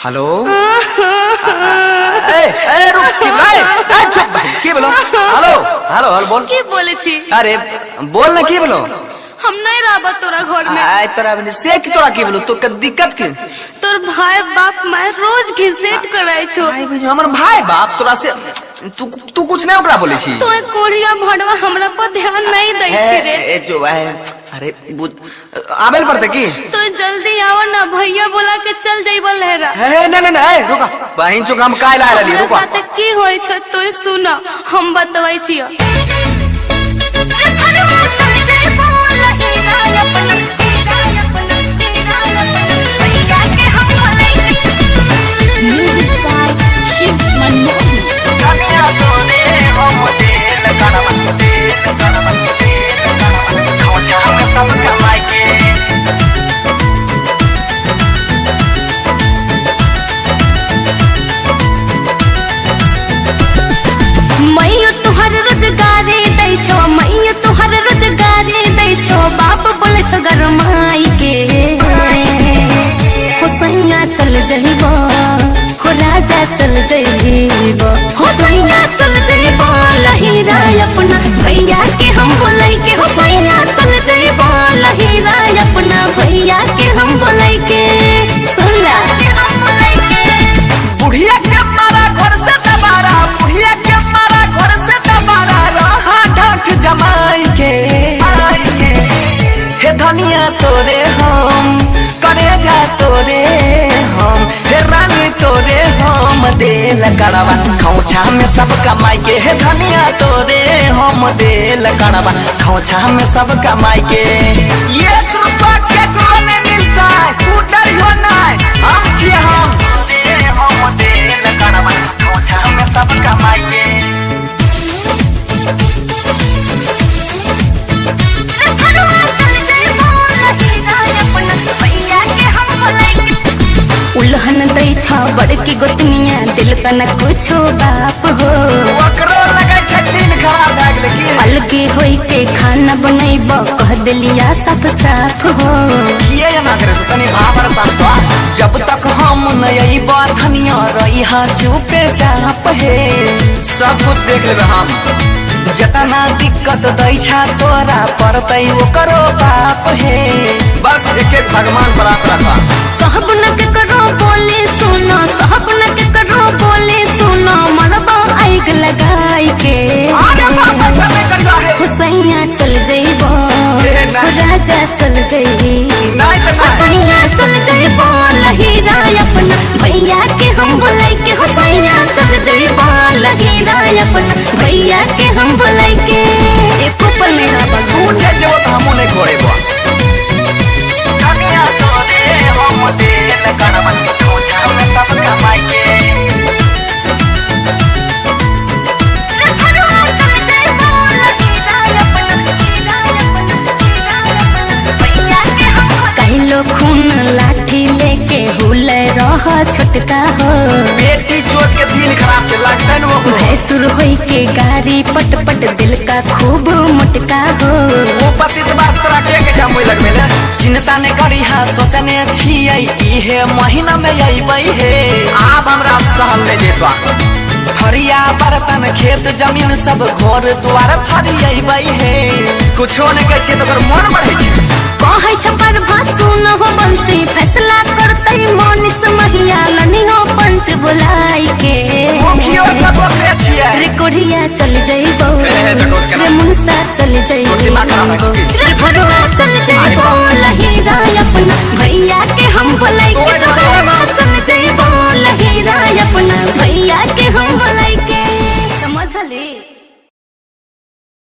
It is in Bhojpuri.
हेलो चुप की बोलो हेलो हेलो हेलो बोल की बोले छी? अरे बोल ना की बोलो हम नहीं रहबा तोरा घर में। आय तोरा बनी से की तोरा की बोलो तो का दिक्कत की तोर भाई बाप मैं रोज घिसेट कराई छो। भाई बहन हमर भाई बाप तोरा से तू कुछ नहीं ओकरा बोले छी। तो कोढ़िया भड़वा हमरा पर ध्यान नहीं दई छी रे। ए जो है अरे आवेल पड़ते की तो जल्दी आओ ना भैया बोला के चल जाइबा लहरा। है नहीं नहीं रुका बहन चुक हम काहे ला रही रुका साथे की होय छ तो सुन हम बतवै छियो। Music by Shiv Manmohan. मैयो तुहर रोजगारे दै छो मैयो तुहर रोजगारे दै छो बाप बोले छो गरमाई के हो सैया चल जइबो हो राजा चल जइबो हो सैया चल जइबो लहीरा अपना भैया के हम बोलै के हो सैया चल जइबो लहीरा अपना भैया के हम बोलै के सुनला बुढ़िया के मारा घर से दबारा बुढ़िया के मारा घर से दबारा रहा ढाठ जमाई के हे धनिया तोरे हम करे जा तोरे हम हे रानी तोरे हम देल करवा खौछा में सब कमाई के हे धनिया तोरे हम देल करवा खौछा में सब कमाई के ये रुपया के कोने मिलता है तू डरियो ना हम छिए हम देल करवा खौछा में सब कमाई के उल्हन दै छ बड़की गोतनिया दिल का न कुछो बाप हो ओकरो लगे छ दिन खराब भ गेल की अलगे होई के खाना बनैब कह दिलिया साफ साफ हो किए ना करे सो तनी भावर साथ जब तक हम नई बात धनिया रही हा चुपे चाप है सब कुछ देख लेबे हम जतना दिक्कत दै छ तोरा पड़तै ओकरो बाप है बस एक एक भगवान पर आस रखा सहब न के करो बोले सुनो सहब न के करो बोले सुनो मरबा आग लगाई के अरे बाप समय करगा है हुसैया चल जइबो राजा चल जइबी नहीं तो हुसैया चल जइबो लहीरा अपना भैया के हम बोलै के हुसैया चल जइबो लहीरा अपना भैया के हम बोलै के एको पल नहीं रह तू जे जो त हमू नहीं छोड़ेबो धनिया तोरे हम देल करवा खौछा में सब कमाई के कहलो खून लाठी लेके हुले रह छोटका हो बेटी चोट के दिन खराब से लगता है वो भैंसुर होई के गारी पट पट दिल का खूब मोटका हो वो पति तो बस तोरा के जामुई लगबे ले चिंता ने करी हा सोचने छियै इहे महीना में अइबै हे आब हमरा सहल ले जेतवा फरिया बर्तन खेत जमीन सब घर द्वार फरी अइबै हे कुछो ने कहै छै त ओकर मन बढ़ै छै कहै छ पर भासु न हो बंसी फैसला करतै मनीष महिया लनी हो पंच बुलाई के मुखियो सब ओकरे छियै रे कोढ़िया चल जइबो रे मुंसा चल जइबो दिमाग खराब है रे भरवा चल जइबो लहीरा अपना भैया के हम बोलै